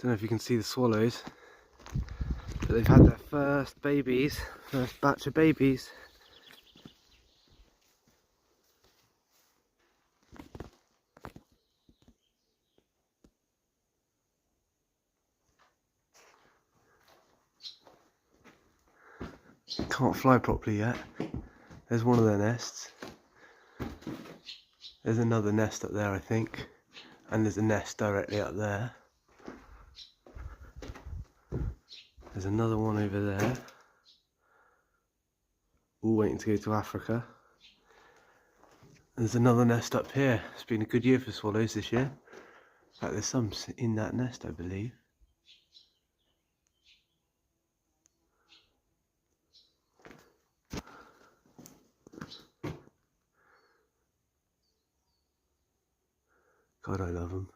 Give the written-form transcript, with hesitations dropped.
Don't know if you can see the swallows, but they've had their first babies, first batch of babies. Can't fly properly yet. There's one of their nests. There's another nest up there, I think, and there's a nest directly up there. There's another one over there. All waiting to go to Africa. There's another nest up here. It's been a good year for swallows this year. In fact, there's some in that nest, I believe. God, I love them.